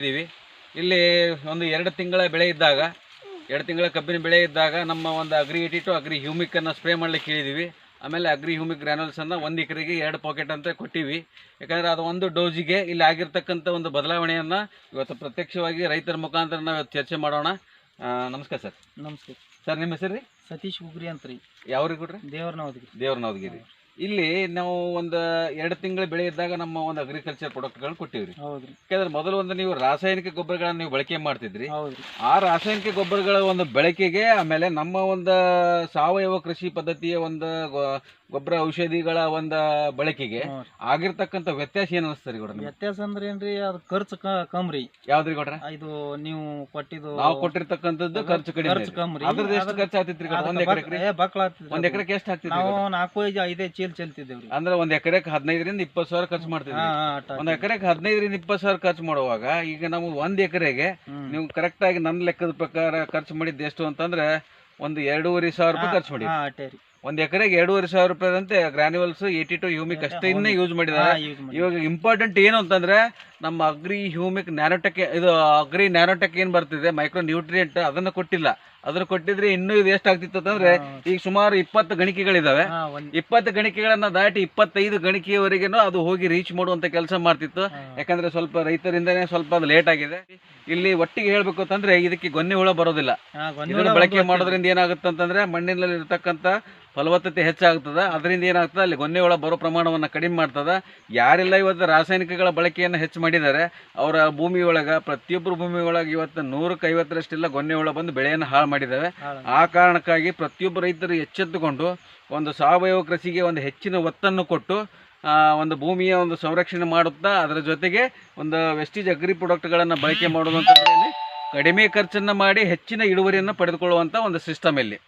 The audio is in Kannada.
ಇದೀವಿ. ಇಲ್ಲಿ ಒಂದು 2 ತಿಂಗಳ ಬೆಳೆ ಇದ್ದಾಗ 2 ತಿಂಗಳ ಕಬ್ಬಿನ ಬೆಳೆ ಇದ್ದಾಗ ನಮ್ಮ ಒಂದು ಅಗ್ರಿ 82 ಅಗ್ರಿ ಹ್ಯೂಮಿಕ್ ಅನ್ನು ಸ್ಪ್ರೇ ಮಾಡ್ಲಿಕ್ಕೆ ಹೇಳಿದೀವಿ. ಆಮೇಲೆ ಅಗ್ರಿ ಹ್ಯೂಮಿಕ್ ಗ್ರಾನ್ಯೂಲ್ಸ್ ಅನ್ನು 1 ಎಕರೆಗೆ 2 ಪಾಕೆಟ್ ಅಂತ ಕೊಟ್ಟಿವಿ. ಯಾಕಂದ್ರೆ ಅದು ಒಂದು ಡೋಸಿಗೆ ಇಲ್ಲಿ ಆಗಿರ್ತಕ್ಕಂಥ ಒಂದು ಬದಲಾವಣೆಯನ್ನ ಇವತ್ತು ಪ್ರತ್ಯಕ್ಷವಾಗಿ ರೈತರ ಮುಖಾಂತರ ನಾವು ಚರ್ಚೆ ಮಾಡೋಣ. ನಮಸ್ಕಾರ ಸರ್. ನಮಸ್ತೆ ಸರ್, ನಿಮ್ಮ ಹೆಸರು ರೀ? ಸತೀಶ್ ಉಗ್ರಿ ಅಂತ ರೀ. ಯಾವ್ರಿಗೆ ಕೊಡ್ರಿ? ದೇವ್ರನವದಗಿರಿ. ಇಲ್ಲಿ ನಾವು ಒಂದು 2 ತಿಂಗಳ ಬೆಳೆ ಇದ್ದಾಗ ನಮ್ಮ ಒಂದು ಅಗ್ರಿಕಲ್ಚರ್ ಪ್ರಾಡಕ್ಟ್ಗಳನ್ನ ಕೊಟ್ಟಿವ್ರಿ. ಹೌದ್ರಿ. ಯಾಕಂದ್ರೆ ಮೊದಲು ಒಂದು ನೀವು ರಾಸಾಯನಿಕ ಗೊಬ್ಬರಗಳನ್ನ ನೀವು ಬಳಕೆ ಮಾಡ್ತಿದ್ರಿ. ಹೌದ್ರಿ. ಆ ರಾಸಾಯನಿಕ ಗೊಬ್ಬರಗಳ ಒಂದು ಬಳಕೆಗೆ ಆಮೇಲೆ ನಮ್ಮ ಒಂದು ಸಾವಯವ ಕೃಷಿ ಪದ್ಧತಿಯ ಒಂದು ಗೊಬ್ಬರ ಔಷಧಿಗಳ ಒಂದು ಬಳಕೆಗೆ ಆಗಿರ್ತಕ್ಕಂಥ ವ್ಯತ್ಯಾಸ ಏನ್ ಅನಿಸ್ತರಿ ಗೌಡ್ರ? ವ್ಯತ್ಯಾಸ ಅಂದ್ರೆ ಏನ್ರಿ, ಅದು ಖರ್ಚು ಕಮ್ರಿ. ಯಾವ್ದ್ರಿ ಗೌಡ್ರ? ಇದು ನೀವು ಕೊಟ್ಟಿದ್ದು ನಾವು ಕೊಟ್ಟಿರ್ತಕ್ಕಂಥದ್ದು ಖರ್ಚು ಕಡಿಮೆ. ಕಮ್ರಿ. ಅದ್ರದ್ದು ಎಷ್ಟು ಖರ್ಚು ಆಗ್ತಿತ್ರಿ? ಒಂದ್ ಎಕರೆಗೆ ಎಷ್ಟು ಆಗ್ತಿದ್ರಿ? ನಾವು 4-5 ಚೀಲ ಚೆಲ್ತಿದ್ದೇವ್ರಿ. ಅಂದ್ರೆ 1 ಎಕರೆಗೆ 15,000 20 ಸಾವಿರ ಖರ್ಚು ಮಾಡ್ತಿದ್ರಿ. 1 ಎಕರೆಗೆ 15,000 20 ಸಾವಿರ ಖರ್ಚು ಮಾಡುವಾಗ ಈಗ ನಾವು 1 ಎಕರೆಗೆ ನೀವು ಕರೆಕ್ಟ್ ಆಗಿ ನನ್ನ ಲೆಕ್ಕದ ಪ್ರಕಾರ ಖರ್ಚು ಮಾಡಿದ್ದು ಎಷ್ಟು ಅಂತಂದ್ರೆ ಒಂದು 2,500 ರೂಪಾಯಿ ಖರ್ಚು ಮಾಡಿ. 1 ಎಕರೆಗೆ 2,500 ರೂಪಾಯಿದಂತೆ ಗ್ರಾನ್ಯುವಲ್ಸ್ 82 ಹ್ಯೂಮಿಕ್ ಅಷ್ಟೇ ಯೂಸ್ ಮಾಡಿದ್ದಾರೆ. ಇವಾಗ ಇಂಪಾರ್ಟೆಂಟ್ ಏನು ಅಂತಂದ್ರೆ ನಮ್ಮ ಅಗ್ರಿ ಹ್ಯೂಮಿಕ್ ನ್ಯಾನೋಟೆಕ್, ಇದು ಅಗ್ರಿ ನ್ಯಾನೋಟೆಕ್ ಏನ್ ಬರ್ತಿದೆ ಮೈಕ್ರೋ ನ್ಯೂಟ್ರಿಯೆಂಟ್, ಅದನ್ನ ಕೊಟ್ಟಿಲ್ಲ. ಅದನ್ನ ಕೊಟ್ಟಿದ್ರೆ ಇನ್ನೂ ಇದು ಎಷ್ಟಾಗ್ತಿತ್ತು ಅಂತಂದ್ರೆ ಈಗ ಸುಮಾರು 20 ಗಣಿಕೆಗಳಿದಾವೆ. 20 ಗಣಿಕೆಗಳನ್ನ ದಾಟಿ 25 ಗಣಿಕೆಯವರೆಗೇನು ಅದು ಹೋಗಿ ರೀಚ್ ಮಾಡುವಂತ ಕೆಲಸ ಮಾಡ್ತಿತ್ತು. ಯಾಕಂದ್ರೆ ಸ್ವಲ್ಪ ರೈತರಿಂದನೇ ಸ್ವಲ್ಪ ಅದು ಲೇಟ್ ಆಗಿದೆ. ಇಲ್ಲಿ ಒಟ್ಟಿಗೆ ಹೇಳ್ಬೇಕು ಅಂತಂದ್ರೆ ಇದಕ್ಕೆ ಗೊನ್ನೆ ಹುಳ ಬರೋದಿಲ್ಲ. ಇದನ್ನ ಬಳಕೆ ಮಾಡೋದ್ರಿಂದ ಏನಾಗುತ್ತೆ ಅಂತಂದ್ರೆ ಮಣ್ಣಿನಲ್ಲಿ ಇರ್ತಕ್ಕಂಥ ಫಲವತ್ತತೆ ಹೆಚ್ಚಾಗ್ತದ. ಅದರಿಂದ ಏನಾಗ್ತದೆ, ಅಲ್ಲಿ ಗೊನ್ನೆ ಹುಳ ಬರೋ ಪ್ರಮಾಣವನ್ನು ಕಡಿಮೆ ಮಾಡ್ತದ. ಯಾರೆಲ್ಲ ಇವತ್ತು ರಾಸಾಯನಿಕಗಳ ಬಳಕೆಯನ್ನು ಹೆಚ್ಚು ಮಾಡಿದ್ದಾರೆ ಅವರ ಭೂಮಿ ಒಳಗ, ಪ್ರತಿಯೊಬ್ಬರು ಭೂಮಿ ಒಳಗೆ ಇವತ್ತು 150ರಷ್ಟಿಲ್ಲ ಗೊನ್ನೆ ಹುಳ ಬಂದು ಬೆಳೆಯನ್ನು ಹಾಳು ಮಾಡಿದ್ದಾವೆ. ಆ ಕಾರಣಕ್ಕಾಗಿ ಪ್ರತಿಯೊಬ್ಬರು ರೈತರು ಎಚ್ಚೆತ್ತುಕೊಂಡು ಒಂದು ಸಾವಯವ ಕೃಷಿಗೆ ಒಂದು ಹೆಚ್ಚಿನ ಒತ್ತನ್ನು ಕೊಟ್ಟು ಒಂದು ಭೂಮಿಯ ಒಂದು ಸಂರಕ್ಷಣೆ ಮಾಡುತ್ತಾ ಅದರ ಜೊತೆಗೆ ಒಂದು ವೆಸ್ಟೀಜ್ ಅಗ್ರಿ ಪ್ರಾಡಕ್ಟ್ಗಳನ್ನು ಬಳಕೆ ಮಾಡೋದು ಅಂತಂದ್ರೆ ಕಡಿಮೆ ಖರ್ಚನ್ನು ಮಾಡಿ ಹೆಚ್ಚಿನ ಇಳುವರಿಯನ್ನು ಪಡೆದುಕೊಳ್ಳುವಂಥ ಒಂದು ಸಿಸ್ಟಮ್ ಇಲ್ಲಿ.